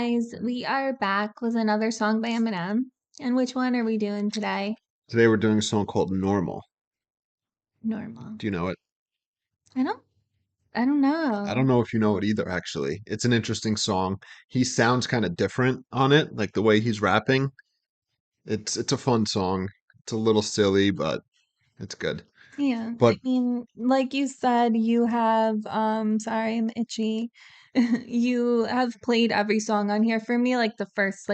guys, we are back with another song by Eminem. And which one are we doing today? Today we're doing a song called Normal. Normal. Do you know it? I don't I don't I know. don't know if you know it either, actually. It's an interesting song. He sounds kind of different on it, like the way he's rapping. It's a fun song. It's a little silly, but it's good. Yeah, But I mean, like you said, you have sorry, I'm itchy. You have played every song on here for me, like the first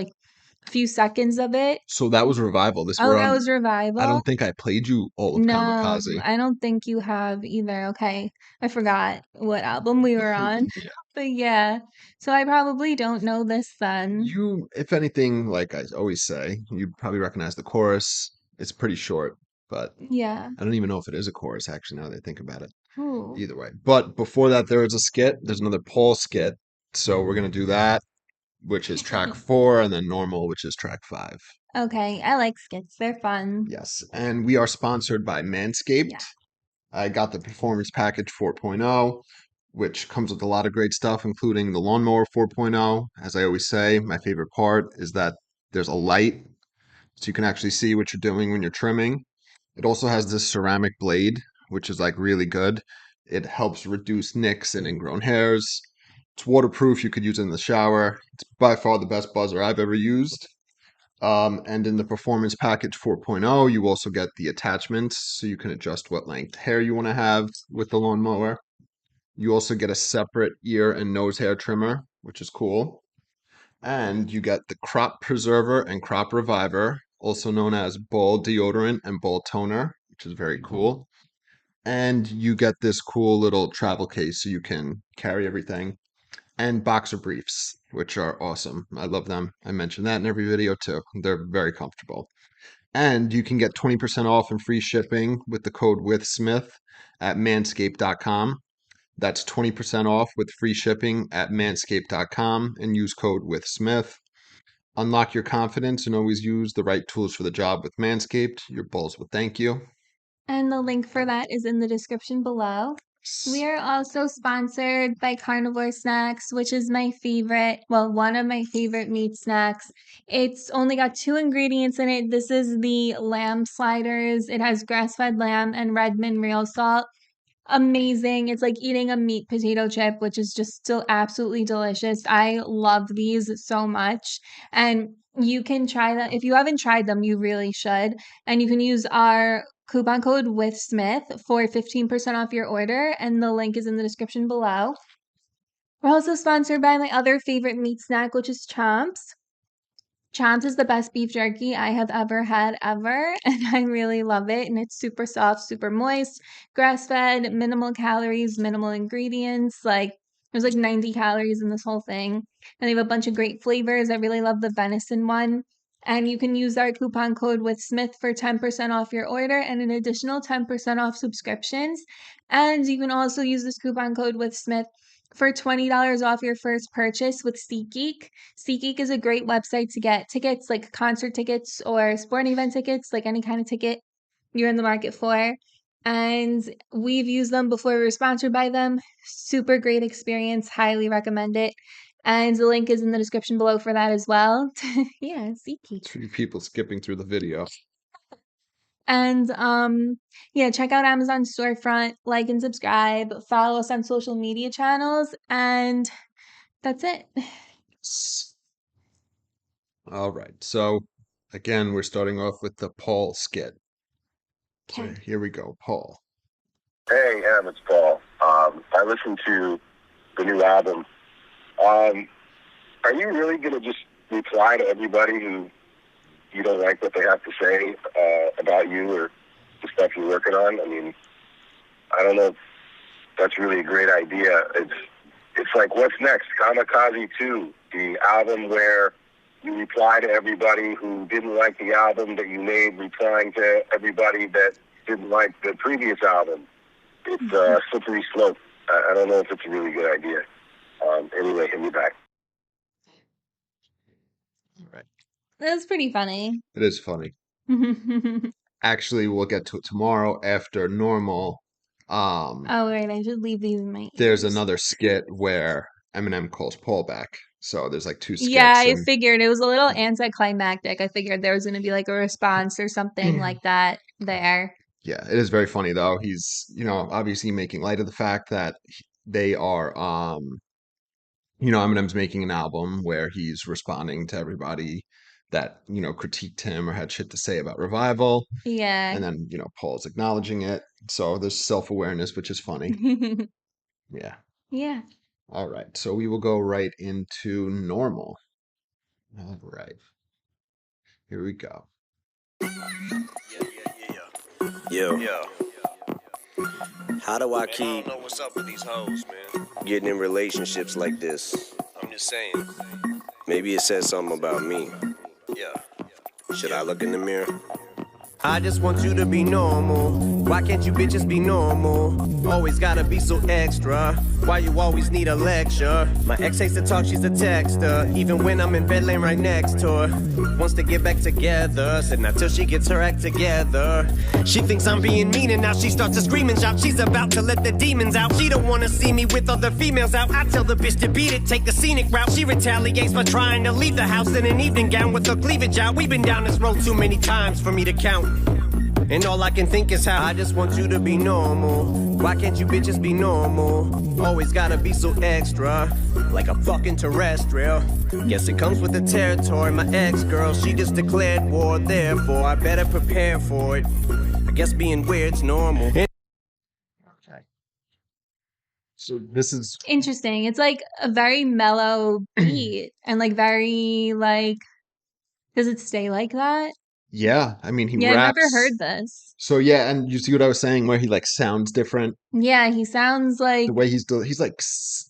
few seconds of it. so that was Revival. This Oh, we're that on. was I Revival. don't think I played you all of No, Kamikaze. I don't think you have either. Okay. I forgot what album we were on. Yeah. But yeah. So I probably don't know this then. You, if anything, like I always say, you'd probably recognize the chorus. It's pretty short, but Yeah. I don't even know if it is a chorus, actually, now that I think about it. Ooh. Either way. But before that, there is a skit. There's another Paul skit. So we're going to do that, which is track 4, and then Normal, which is track 5. Okay, I like skits. They're fun. Yes. And we are sponsored by Manscaped. Yeah. I got the Performance Package 4.0, which comes with a lot of great stuff, including the Lawnmower 4.0. As I always say, my favorite part is that there's a light, so you can actually see what you're doing when you're trimming. It also has this ceramic blade, which is like really good. It helps reduce nicks and ingrown hairs. It's waterproof. You could use it in the shower. It's by far the best buzzer I've ever used. And in the Performance Package 4.0, you also get the attachments so you can adjust what length hair you want to have with the lawnmower. You also get a separate ear and nose hair trimmer, which is cool. And you get the Crop Preserver and Crop Reviver, also known as Ball Deodorant and Ball Toner, which is very cool. And you get this cool little travel case so you can carry everything. And boxer briefs, which are awesome. I love them. I mention that in every video too. They're very comfortable. And you can get 20% off and free shipping with the code WITHSMITH at manscaped.com. That's 20% off with free shipping at manscaped.com and use code WITHSMITH. Unlock your confidence and always use the right tools for the job with Manscaped. Your balls will thank you. And the link for that is in the description below. We are also sponsored by Carnivore Snacks, which is my favorite, well, one of my favorite meat snacks. It's only got two ingredients in it. This is the lamb sliders. It has grass-fed lamb and Redmond real salt. Amazing. It's like eating a meat potato chip, which is just still absolutely delicious. I love these so much. And you can try them. If you haven't tried them, you really should. And you can use our coupon code with Smith for 15% off your order. And the link is in the description below. We're also sponsored by my other favorite meat snack, which is Chomps. Chomps is the best beef jerky I have ever had ever, and I really love it. And it's super soft, super moist, grass fed, minimal calories, minimal ingredients. Like there's like 90 calories in this whole thing. And they have a bunch of great flavors. I really love the venison one. And you can use our coupon code with Smith for 10% off your order and an additional 10% off subscriptions. And you can also use this coupon code with Smith for $20 off your first purchase with SeatGeek. SeatGeek is a great website to get tickets, like concert tickets or sporting event tickets, like any kind of ticket you're in the market for. And we've used them before we were sponsored by them. Super great experience. Highly recommend it. And the link is in the description below for that as well. Yeah, SeatGeek. Two people skipping through the video. And yeah, check out Amazon storefront, like and subscribe, follow us on social media channels, and that's it. All right. So, again, we're starting off with the Paul skit. So, Okay. here we go. Paul. Hey, Em, it's Paul. I listened to the new album. Um, are you really going to just reply to everybody who you don't like what they have to say about you or the stuff you're working on? I mean, I don't know if that's really a great idea. It's like, what's next? Kamikaze 2, the album where you reply to everybody who didn't like the album that you made, replying to everybody that didn't like the previous album. It's a slippery slope. I don't know if it's a really good idea. Anyway, hit me back. All right. That's pretty funny. It is funny. Oh, Actually, we'll get to it tomorrow after Normal. right. I should leave these in my There's ears. another skit where Eminem calls Paul back. So there's like two Yeah, skips I and figured it was a little anticlimactic. I figured there was going to be like a response or something like that there. yeah, it is very funny though. He's, obviously making light of the fact that they are Eminem's making an album where he's responding to everybody that, critiqued him or had shit to say about Revival. Yeah. And then, Paul's acknowledging it. So there's self-awareness, which is funny. Yeah. Yeah. All right. So we will go right into normal. All right. Here we go. Yo, Yeah, how do I man, I keep don't know what's up with these hoes, man. getting in relationships like this? I'm just saying. Maybe it says something about me. Yeah. Should I look in the mirror? I just want you to be normal. Why can't you bitches be normal? Always gotta be so extra. Why you always need a lecture? My ex hates to talk, she's a texter. Even when I'm in bed laying right next to her. Wants to get back together. Said not till she gets her act together. She thinks I'm being mean and now she starts to scream and shout. She's about to let the demons out. She don't wanna see me with other females out. I tell the bitch to beat it, take the scenic route. She retaliates by trying to leave the house in an evening gown with her cleavage out. We've been down this road too many times for me to count. And all I can think is how I just want you to be normal. Why can't you bitches be normal? Always gotta be so extra, like a fucking terrestrial. Guess it comes with the territory. My ex-girl, she just declared war. Therefore, I better prepare for it. I guess being weird's normal. Okay. So this is, Interesting. It's like a very mellow beat and like very like does it stay like that? yeah, I mean, he Yeah, I've never raps. heard this. So yeah, and you see what I was saying where he like sounds different. Yeah, he sounds like The way he's like,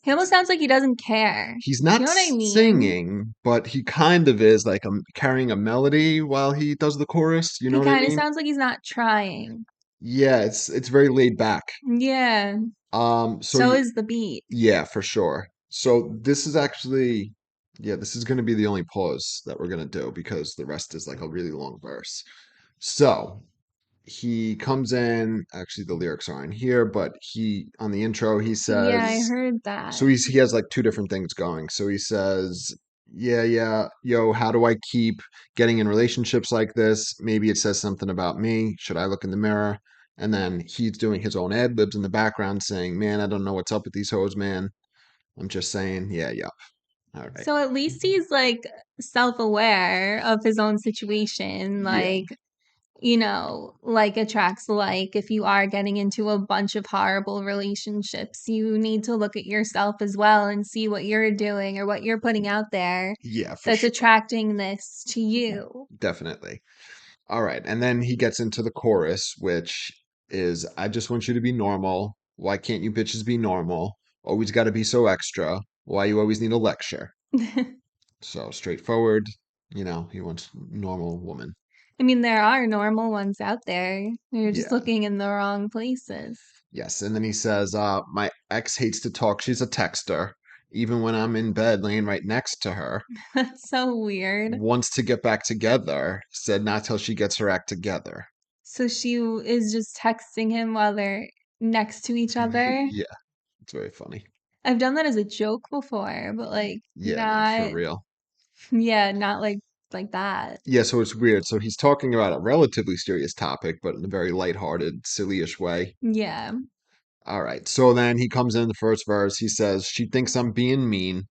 he almost sounds like he doesn't care. he's You not know what I mean? singing, but he kind of is like carrying a melody while he does the chorus. You know He what I kind of mean? sounds like he's not trying. Yeah, it's very laid back. Yeah. So So is the beat. yeah, for sure. So this is actually, yeah, this is going to be the only pause that we're going to do because the rest is like a really long verse. So he comes in, actually the lyrics aren't here, but he on the intro he Yeah, I says, heard that. so he has like two different things going. So he says, yeah, yeah, yo, how do I keep getting in relationships like this? Maybe it says something about me. Should I look in the mirror? And then he's doing his own ad libs in the background saying, man, I don't know what's up with these hoes, man. I'm just saying, yeah, yeah. All right. So at least he's like self-aware of his own situation, Yeah. like like attracts like. If you are getting into a bunch of horrible relationships, you need to look at yourself as well and see what you're doing or what you're putting out there Yeah, for that's sure. attracting this to you. Definitely. All right. And then he gets into the chorus, which is I just want you to be normal. Why can't you bitches be normal? Always got to be so extra. Why you always need a lecture? So straightforward, he wants normal woman. I mean, there are normal ones out there. You're just Yeah. looking in the wrong places. Yes. And then he says, my ex hates to talk. She's a texter. Even when I'm in bed laying right next to her, That's so weird. wants to get back together, said not till she gets her act together. So she is just texting him while they're next to each other. Yeah, it's very funny. I've done that as a joke before, but like Yeah, not for not, real. yeah, not like that. Yeah, so it's weird. So he's talking about a relatively serious topic, but in a very lighthearted, sillyish way. Yeah. All right. So then he comes in the first verse. He says, she thinks I'm being mean,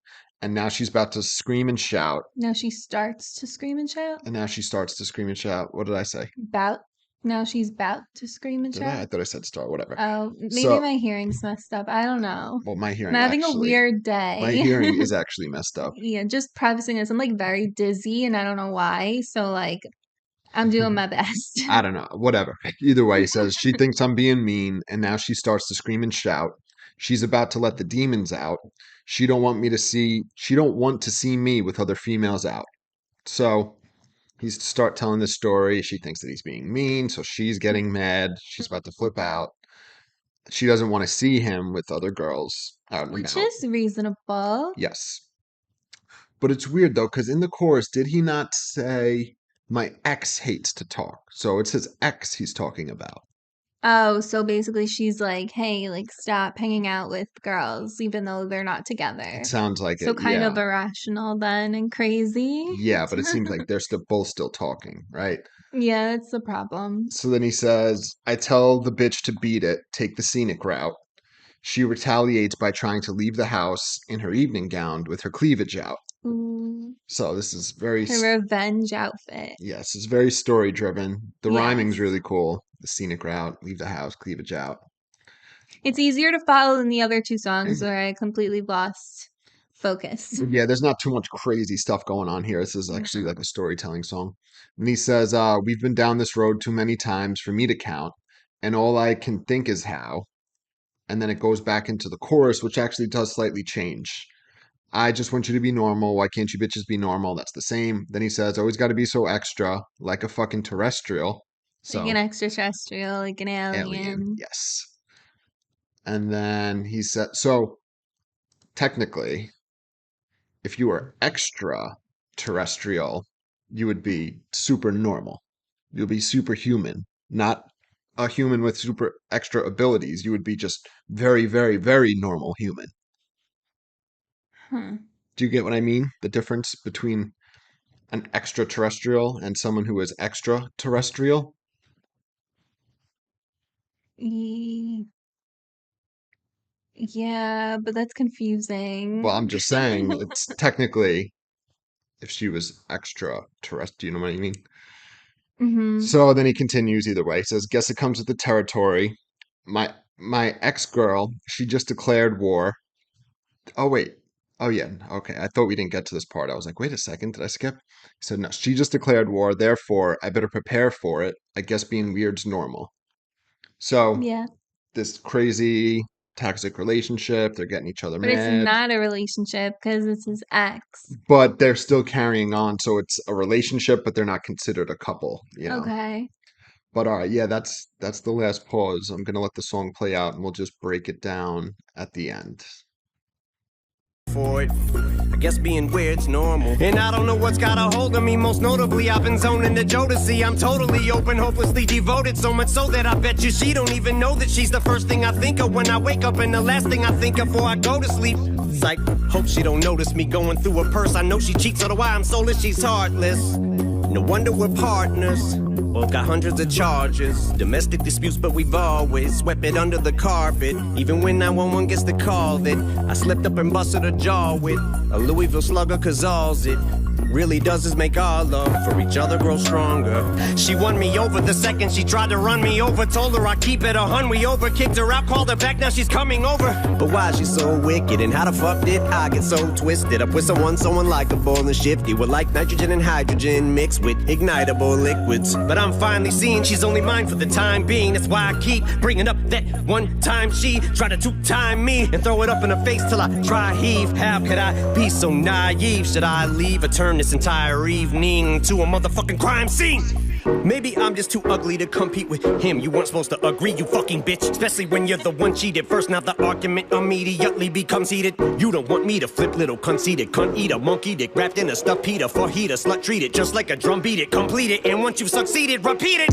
and now she's about to scream and shout. Now she starts to scream and shout. And now she starts to scream and shout. What did I say? About now she's about to scream and Did I? shout. I thought I said start, whatever. Oh, maybe So, my hearing's messed up. I don't know. well, my I'm hearing having a actually, weird my day. hearing is actually messed up. Yeah, just prefacing this, I'm like very dizzy and I don't know why. So like I'm doing my best. I don't know, whatever. Either way, he says, she thinks I'm being mean, and now she starts to scream and shout. She's about to let the demons out. She don't want to see me with other females out. So he's start telling this story. She thinks that he's being mean, so she's getting mad. She's about to flip out. She doesn't want to see him with other girls out and Which about. is reasonable. Yes. But it's weird though, because in the chorus, did he not say, my ex hates to talk? So it's his ex he's talking about. Oh, so basically she's like, "Hey, like, stop hanging out with girls even though they're not It together." sounds like So it, kind yeah. of irrational then and crazy. Yeah, but it seems like they're still both still talking, right? Yeah, that's the problem. So then he says, I tell the bitch to beat it, take the scenic route. She retaliates by trying to leave the house in her evening gown with her cleavage out. Ooh, So this is very, her revenge outfit. yes, it's very story driven. The rhyming's Yes. really cool. The scenic route, leave the house, cleavage out. It's easier to follow than the other two songs where I completely lost focus. Yeah, there's not too much crazy stuff going on here. This is actually No. like a storytelling song. And he says, we've been down this road too many times for me to count, and all I can think is how. And then it goes back into the chorus, which actually does slightly change. I just want you to be normal. Why can't you bitches be normal? That's the same. Then he says, always got to be so extra, like a fucking terrestrial. Like an So, extraterrestrial, like an alien, alien. yes. And then he said, so technically, if you were extra terrestrial, you would be super normal. You'll be superhuman, not a human with super extra abilities. You would be just very, very, very normal human. Hmm. Do you get what I mean? The difference between an extraterrestrial and someone who is extraterrestrial? Ye- Yeah, but that's confusing. Well, I'm just saying it's technically if she was extraterrestrial, you know what I mean? Hmm. So then he continues either way. He says, guess it comes with the territory. My ex-girl, she just declared war. Oh wait. Oh yeah. Okay. I thought we didn't get to this part. I was like, wait a second, did I skip? He said, no, she just declared war, therefore I better prepare for it. I guess being weird's normal. So Yeah, this crazy toxic relationship, they're getting each other but it's mad, not a relationship because it's his ex. but they're still carrying on. So it's a relationship, but they're not considered a couple. Okay. But all right, yeah, that's the last pause. I'm gonna let the song play out and we'll just break it down at the end. For it. I guess being weird's normal. And I don't know what's got a hold of me. Most notably, I've been zoning the Jodeci. I'm totally open, hopelessly devoted. So much so that I bet you she don't even know that she's the first thing I think of when I wake up and the last thing I think of before I go to sleep. Psych, hope she don't notice me going through her purse. I know she cheats, so do I. I'm soulless, she's heartless. No wonder we're partners. Both got hundreds of charges. Domestic disputes, but we've always swept it under the carpet. Even when 911 gets the call that I slipped up and busted a jaw with a Louisville slugger, cause all's it really does is make our love for each other grow stronger. She won me over the second she tried to run me over. Told her I keep it 100. We over, kicked her out, called her back, now she's coming over. But why is she so wicked, and how the fuck did I get so twisted up with someone likable and shifty, with like nitrogen and hydrogen mixed with ignitable liquids? But I'm finally seeing she's only mine for the time being. That's why I keep bringing up that one time she tried to two-time me and throw it up in her face till I try heave. How could I be so naive? Should I leave or turn this entire evening to a motherfucking crime scene? Maybe I'm just too ugly to compete with him. You weren't supposed to agree, you fucking bitch. Especially when you're the one cheated first. Now the argument immediately becomes heated. You don't want me to flip, little conceited cunt eater, monkey dick wrapped in a stuffed heater for heater, slut treat it just like a drum beat it, complete it, and once you've succeeded, repeat it.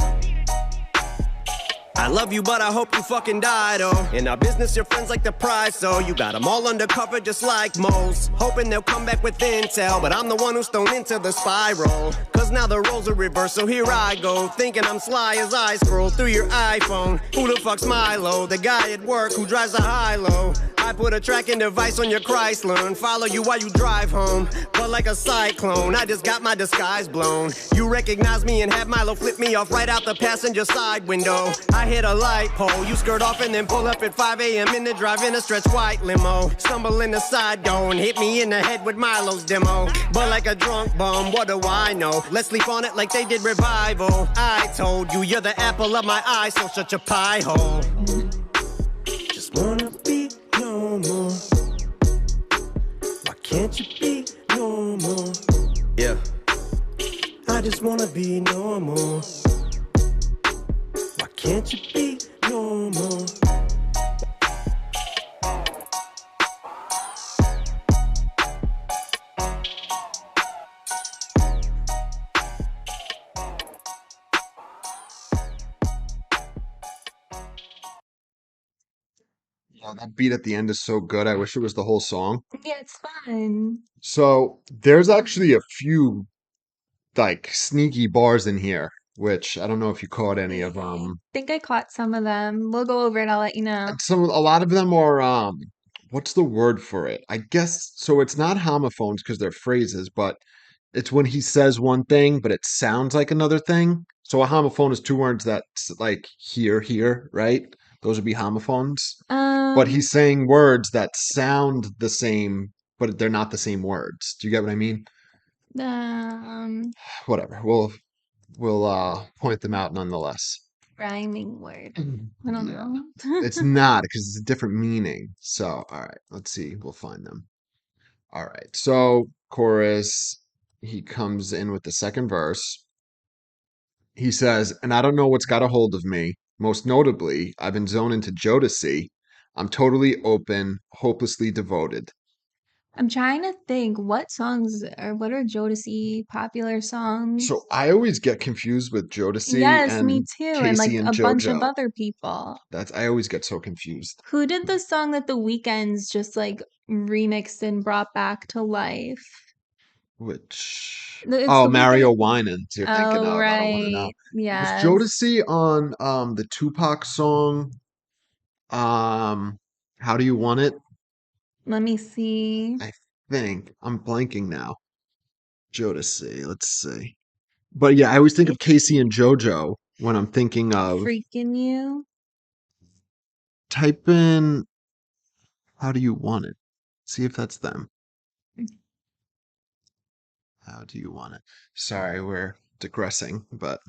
I love you, but I hope you fucking die, though. In our business, your friends like the prize, so you got them all undercover just like moles. Hoping they'll come back with intel, but I'm the one who's thrown into the spiral. Cause now the roles are reversed, so here I go, thinking I'm sly as I scroll through your iPhone. Who the fuck's Milo? The guy at work who drives a high-low. I put a tracking device on your Chrysler and follow you while you drive home. But like a cyclone, I just got my disguise blown. You recognize me and have Milo flip me off right out the passenger side window. I hit a light pole, you skirt off and then pull up at 5 a.m. in the drive-in a stretch white limo. Stumble in the side door and hit me in the head with Milo's demo. But like a drunk bum, what do I know? Let's sleep on it like they did Revival. I told you, you're the apple of my eye, so shut your pie hole. Just wanna be normal. Why can't you be normal? Yeah. I just wanna be normal. Why can't you be normal? Oh, that beat at the end is so good. I wish it was the whole song. Yeah, it's fun. So there's actually a few like sneaky bars in here, which I don't know if you caught any of I think I caught some of them. We'll go over it. I'll let you know. a lot of them are what's the word for it? I guess so it's not homophones because they're phrases, but it's when he says one thing but it sounds like another thing. So a homophone is two words that's like here, right? Those would be homophones. But Um, he's saying words that sound the same, but they're not the same words. Do you get what I mean? um, Whatever. We'll point them out nonetheless. rhyming word. I don't Yeah. know. It's not because it's a different meaning. So, all right, let's see. We'll find them. All right. So, chorus, he comes in with the second verse. He says, and I don't know what's got a hold of me. Most notably, I've been zoned into Jodeci. I'm totally open, hopelessly devoted. I'm trying to think what are Jodeci popular songs? So I always get confused with Jodeci Yes, me and too, and like Casey and a bunch of JoJo. other people. I always get so confused. Who did the song that the Weekends just like remixed and brought back to life? Which It's oh, the Mario Weekend. Winans you're thinking Oh, of. I don't want to know. right. Was Yes. Jodeci on the Tupac song How Do You Want It? Let me see. I think I'm blanking now. Jodeci, let's see. But yeah, I always think of Casey and JoJo when I'm thinking of Freaking You. type in How Do You Want It? See if that's them. How do you want it? Sorry, we're digressing, but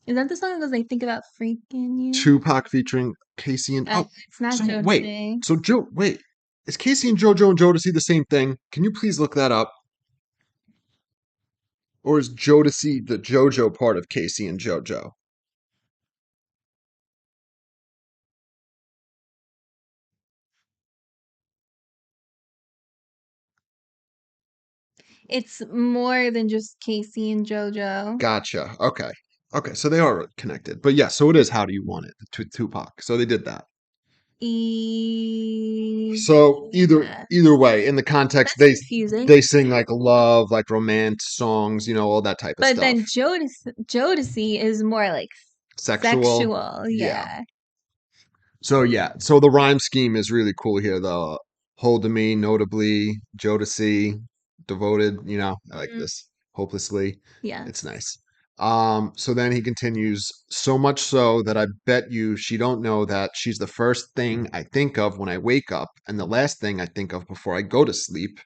Is that the song that goes, I think about freaking you? Tupac featuring Casey and It's not so wait, Jodeci. wait, is Casey and JoJo and Jodeci the same thing? Can you please look that up? Or is Jodeci the JoJo part of Casey and JoJo? It's more than just Casey and JoJo. Gotcha. Okay. Okay, so they are connected. But yeah, so it is How Do You Want It to Tupac. So they did that. So Yeah. either way, in the context, That's confusing. they sing like love, like romance songs, all that type of But stuff. then Jodeci is more like Sexual. sexual. Yeah. Yeah. So yeah, so the rhyme scheme is really cool here. The hold to me, notably, Jodeci, devoted, I like Mhm. this. Hopelessly. It's Yes. nice. So then he continues, so much so that I bet you she don't know that she's the first thing I think of when I wake up and the last thing I think of before I go to sleep.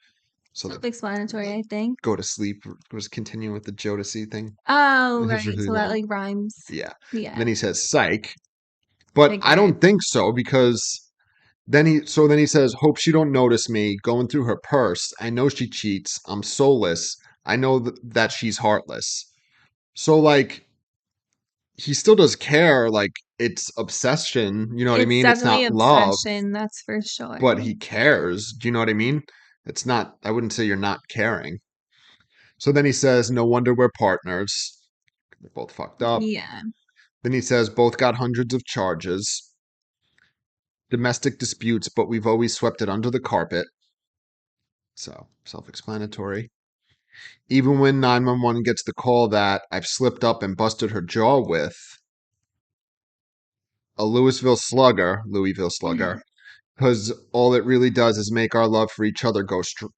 So the Self-explanatory, I think. go to sleep was continuing with the Jodeci thing. Oh, It's right. really So that long. like rhymes. Yeah. Yeah. Then he says psych, but I Figured. don't think so because then he says, "Hope she don't notice me going through her purse. I know she cheats. I'm soulless. I know that she's heartless." So like he still does care. Like it's obsession. You know what I It's mean? It's definitely not love, obsession, that's for sure. but he cares. Do you know what I mean? It's not. I wouldn't say you're not caring. So then he says, "No wonder we're partners. They're both fucked up." Yeah. Then he says, "Both got hundreds of charges, domestic disputes, but we've always swept it under the carpet." So self-explanatory. Even when 911 gets the call that I've slipped up and busted her jaw with a Louisville slugger, because all it really does is make our love for each other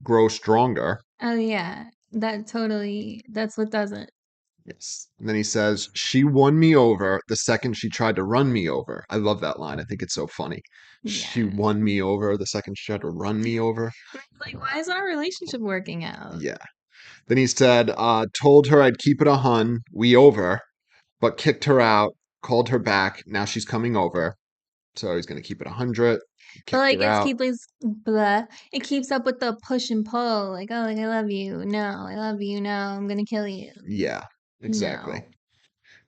grow stronger. Oh yeah. That's what does it. Yes. And then he says, she won me over the second she tried to run me over. I love that line. I think it's so funny. She Yeah. won me over the second she tried to run me over. Like, why isn't our relationship working out? Yeah. Then he said, told her I'd keep it 100, we over, but kicked her out, called her back. Now she's coming over. So he's going to keep it 100, But kicked like her out. it keeps up with the push and pull. Like, oh, like I love you. No, I love you. No, I'm gonna kill you. Yeah, exactly. No.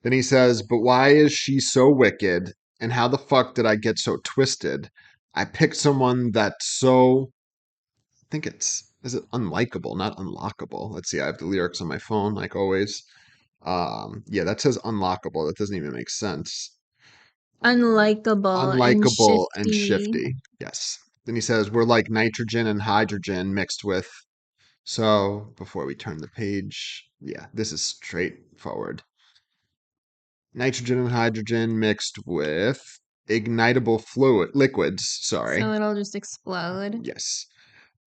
Then he says, but why is she so wicked? And how the fuck did I get so twisted? I picked someone that's so, I think is it unlikable, not unlockable? Let's see, I have the lyrics on my phone, like always. Yeah, that says unlockable. That doesn't even make sense. Unlikable and Unlikable and shifty. shifty. Yes. Then he says, we're like nitrogen and hydrogen mixed with. So before we turn the page, yeah, this is straightforward. Nitrogen and hydrogen mixed with ignitable liquids. Sorry. So it'll just explode. Yes.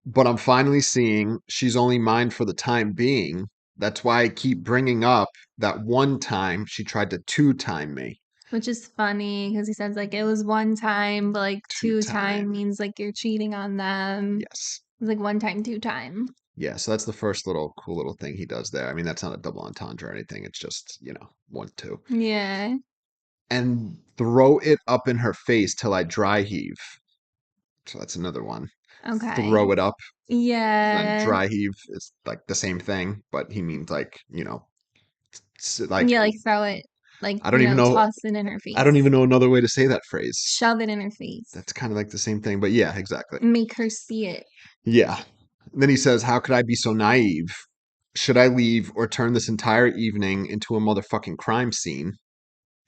But I'm finally seeing she's only mine for the time being. That's why I keep bringing up that one time she tried to two-time me. Which is funny because he says like it was one time, but like two time means like you're cheating on them. Yes. It's like one time, two time. Yeah, so that's the first cool little thing he does there. I mean, that's not a double entendre or anything. It's just, 1, 2. Yeah. And throw it up in her face till I dry heave. So that's another one. Okay. Throw it up. Then Yeah. dry heave is like the same thing, but he means like, like Yeah, like throw it, like, I don't even know. toss it in her face. I don't even know another way to say that phrase. Shove it in her face. That's kind of like the same thing, but yeah, exactly. Make her see it. Yeah. Then he says, how could I be so naive? Should I leave or turn this entire evening into a motherfucking crime scene?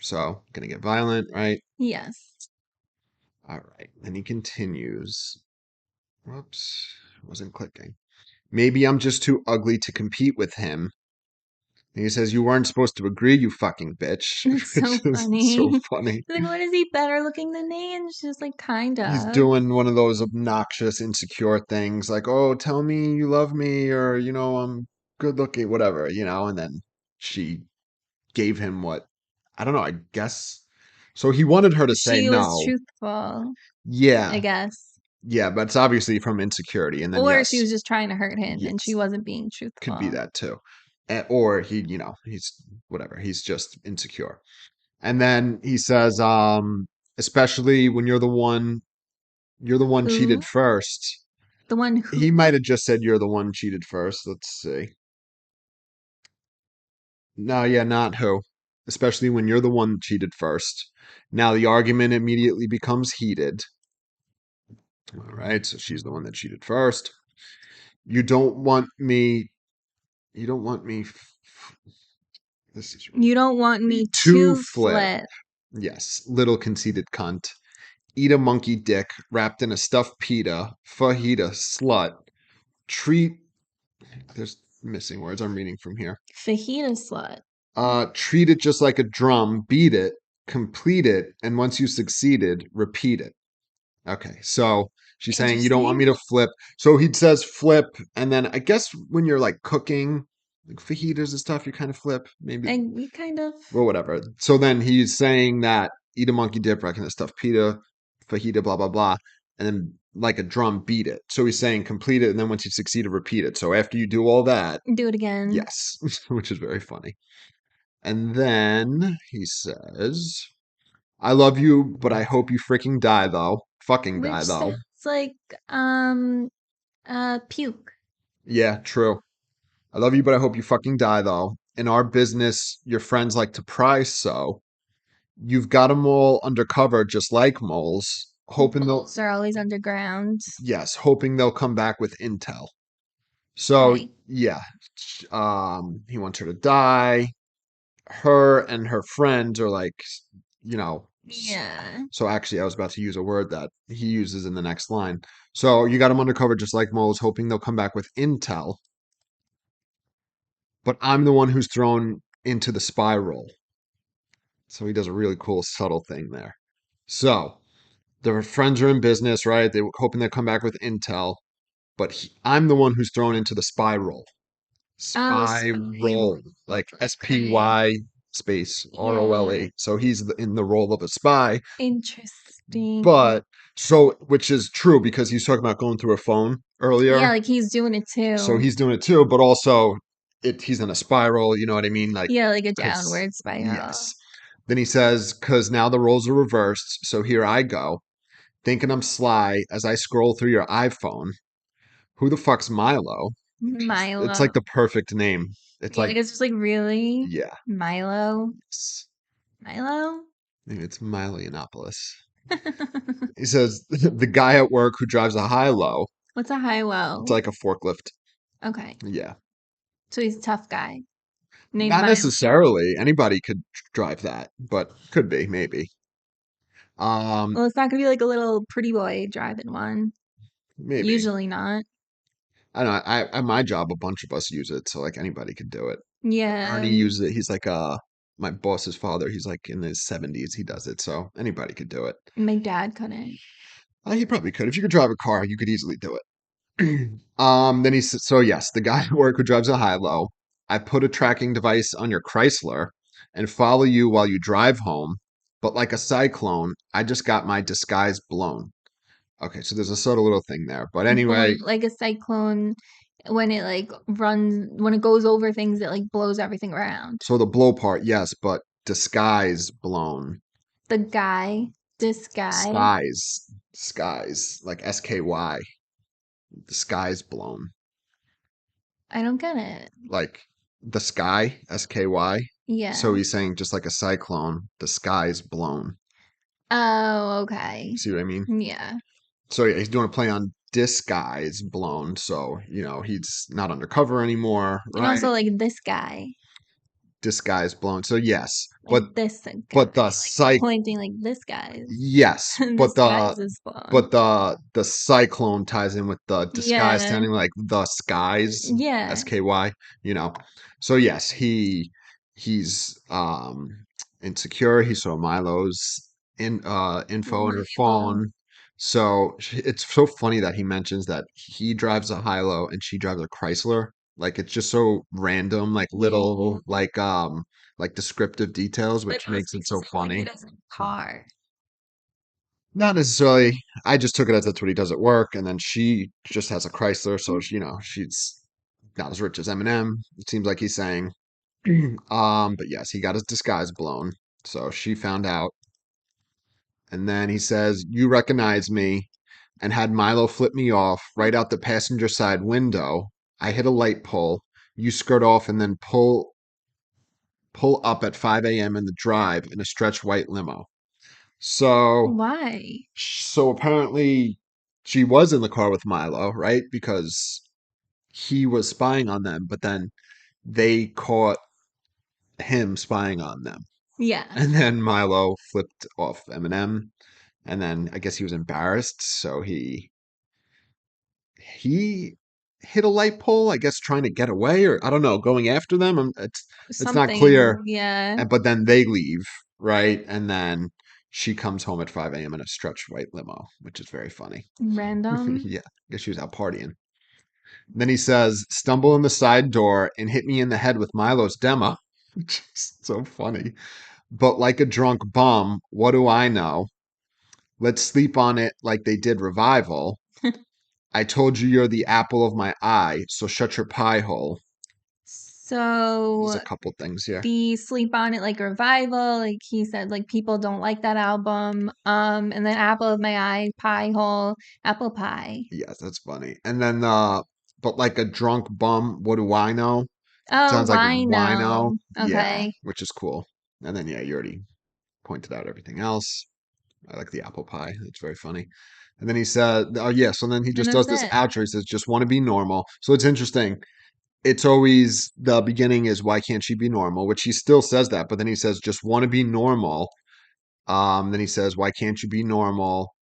So, gonna get violent, right? Yes. All right. Then he continues. Whoops, wasn't clicking. Maybe I'm just too ugly to compete with him. And he says, you weren't supposed to agree, you fucking bitch. It's so Which is funny. so funny. Like, what is he better looking than me? And she's just like, kind He's of. doing one of those obnoxious, insecure things like, oh, tell me you love me, or, I'm good looking, whatever, and then she gave him what, I don't know, I guess. So he wanted her to say She was no. truthful, Yeah. I guess. Yeah, but it's obviously from insecurity. And then, Or yes, she was just trying to hurt him and she yes, wasn't being truthful. could be that too. Or he, he's whatever, he's just insecure. And then he says, especially when you're the one cheated Who? first. The one He who? might have just said you're the one cheated first. Let's see. No, yeah, not who. Especially when you're the one cheated first. Now the argument immediately becomes heated. All right, so she's the one that cheated first. You don't want me. You don't want me. This is wrong. You don't want me To to flip. flip. Yes, little conceited cunt. Eat a monkey dick wrapped in a stuffed pita. Fajita slut. Treat. There's missing words. I'm reading from here. Fajita slut. Treat it just like a drum, beat it, complete it, and once you succeeded, repeat it. Okay, so she's saying you don't want me to flip. So he says flip, and then I guess when you're like cooking, like fajitas and stuff, you kind of flip, maybe. And you kind of. Well, whatever. So then he's saying that eat a monkey dip, reckon the stuff pita, fajita, blah blah blah, and then like a drum, beat it. So he's saying complete it, and then once you succeed, repeat it. So after you do all that, Do it again. yes, which is very funny. And then he says, I love you, but I hope you freaking die, though. Fucking die, Which though. sounds like, puke. Yeah, true. I love you, but I hope you fucking die, though. In our business, your friends like to pry, so you've got them all undercover, just like moles. Hoping Moles are always underground. yes, hoping they'll come back with intel. So, Right. yeah, he wants her to die. Her and her friends are like, Yeah. So actually, I was about to use a word that he uses in the next line. So you got him undercover just like Mo's, hoping they'll come back with intel. But I'm the one who's thrown into the spiral. So he does a really cool, subtle thing there. So their friends are in business, right? They're hoping they'll come back with intel. But I'm the one who's thrown into the spiral. Spiral. Like SPY space ROLE. Yeah. So he's in the role of a spy. Interesting. But so, which is true because he's talking about going through a phone earlier. Yeah, like he's doing it too. So he's doing it too, but also he's in a spiral. You know what I mean? Like yeah, like a downward spiral. yes. Then he says, "Cause now the roles are reversed. So here I go, thinking I'm sly as I scroll through your iPhone. Who the fuck's Milo? Milo. It's like the perfect name. It's like it's just like really. yeah, Milo. Milo. maybe it's Milo Yiannopoulos. He says the guy at work who drives a high-low. What's a high-low? It's like a forklift. Okay. Yeah. So he's a tough guy. Not necessarily. Anybody could drive that, but could be, maybe. Um, Well, it's not gonna be like a little pretty boy driving one. maybe. Usually not. I don't know. At my job, a bunch of us use it, so like anybody could do it. Yeah, Ernie uses it. He's like my boss's father. He's like in his 70s. He does it, so anybody could do it. my dad couldn't. He probably could. If you could drive a car, you could easily do it. Then he said, so yes, the guy at work who drives a high-low. I put a tracking device on your Chrysler and follow you while you drive home. But like a cyclone, I just got my disguise blown. Okay, so there's a subtle little thing there. But anyway, Like a cyclone when it like runs when it goes over things, it like blows everything around. so the blow part, yes, but disguise blown. This guy, Skies, like SKY. The sky's blown. I don't get it. Like the sky, SKY. So Yeah. he's saying just like a cyclone, the sky's blown. Oh, okay. See what I mean? Yeah. So yeah, he's doing a play on disguise blown. So, he's not undercover anymore, And right? also like this guy, Disguise blown. So yes, like but this guy, but the like psych pointing like this guy's, yes, this guy's is blown. but the cyclone ties in with the disguise Yeah. sounding like the skies, Yeah. SKY, you know. So yes, he's insecure. He saw Milo's info on her Real. phone. So it's so funny that he mentions that he drives a high-low and she drives a Chrysler. Like it's just so random, like Yeah. little like descriptive details, But which most makes it so people say like he funny. doesn't car. Not necessarily. I just took it as that's what he does at work, and then she just has a Chrysler, so she's not as rich as Eminem. It seems like he's saying. But yes, he got his disguise blown, so she found out, and then he says, "You recognize me," and had Milo flip me off right out the passenger side window. I hit a light pole. You skirt off and then pull up at 5 a.m. in the drive in a stretch white limo. So Why? So apparently she was in the car with Milo, right? Because he was spying on them, but then they caught him spying on them. Yeah. And then Milo flipped off Eminem, and then I guess he was embarrassed, so he hit a light pole, I guess trying to get away, or I don't know, going after them. It's not clear. Something. Yeah. But then they leave, right? And then she comes home at 5 a.m. in a stretch white limo, which is very funny. Random. Yeah, I guess she was out partying. Then he says, stumble in the side door and hit me in the head with Milo's demo. Which is so funny. But like a drunk bum, what do I know? Let's sleep on it like they did Revival. I told you you're the apple of my eye, so shut your pie hole. There's a So couple things here. the Sleep on It like revival, like he said, like people don't like that album. And then Apple of My Eye, Pie Hole, Apple Pie. Yes, that's funny. And then but like a drunk bum, what do I know? Oh, Sounds like Wino. wino. Yeah, Okay. which is cool. And then yeah, you already pointed out everything else. I like the apple pie. It's very funny. And then he said, oh, yeah. So then he And just does that's this it. outro. He says, just want to be normal. So it's interesting. It's always the beginning is, why can't she be normal? Which he still says that. But then he says, just want to be normal. Then he says, why can't you be normal?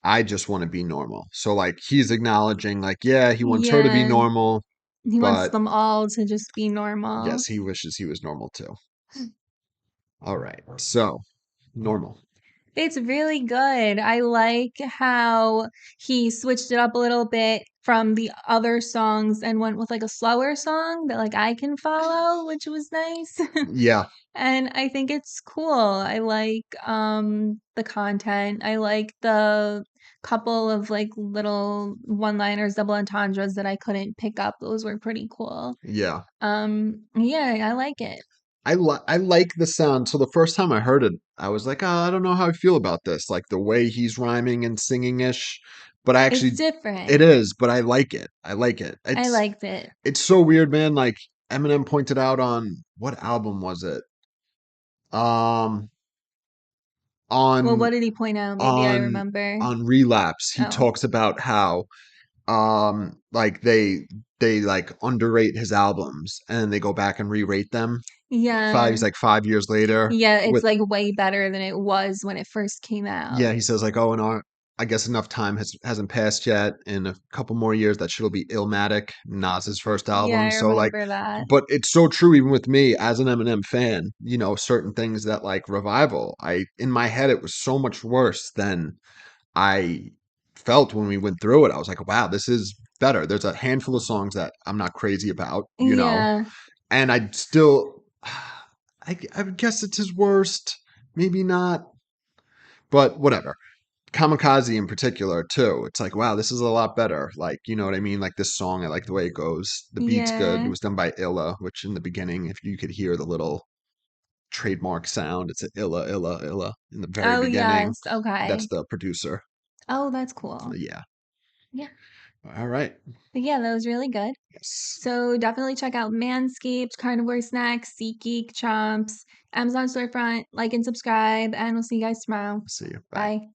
I just want to be normal. So like he's acknowledging, like, yeah, he wants her to be Yeah. normal. He wants But them all to just be normal. yes, he wishes he was normal too. All right. So normal. It's really good. I like how he switched it up a little bit from the other songs and went with like a slower song that like I can follow, which was nice. Yeah. And I think it's cool. I like the content. I like the couple of like little one-liners, double entendres that I couldn't pick up. Those were pretty cool. Yeah. Yeah, I like it. I like the sound. So the first time I heard it, I was like, oh, I don't know how I feel about this. Like the way he's rhyming and singing ish. But I It's actually, it different. is. But I like it. I like it. I liked it. It's so weird, man. Like Eminem pointed out on what album was it? Um, Well, on what did he point out? Maybe I on remember. on Relapse, he Oh, talks about how like they like underrate his albums and they go back and re-rate them. Yeah. He's like 5 years later. Yeah, it's With like way better than it was when it first came out. Yeah, he says like, oh, and I guess enough time hasn't passed yet. In a couple more years, that shit'll be Illmatic, Nas's first Yeah, album. I So like, remember that. but it's so true even with me as an Eminem fan. You know, certain things that like Revival. In my head it was so much worse than I felt when we went through it. I was like, wow, this is better. There's a handful of songs that I'm not crazy about, you know, Yeah. and I still, I guess it's his worst. Maybe not, but whatever. Kamikaze in particular too. It's like, wow, this is a lot better. Like, you know what I mean? Like this song, I like the way it goes. The beat's good. It Yeah. was done by Illa, which in the beginning, if you could hear the little trademark sound, it's a Illa, Illa, Illa in the very Oh, beginning. yes. Okay. That's the producer. Oh, that's cool. Yeah. Yeah. All right. But yeah, that was really good. Yes. So definitely check out Manscaped, Carnivore Snacks, SeatGeek, Chomps, Amazon Storefront, like and subscribe, and we'll see you guys tomorrow. See you. Bye. Bye.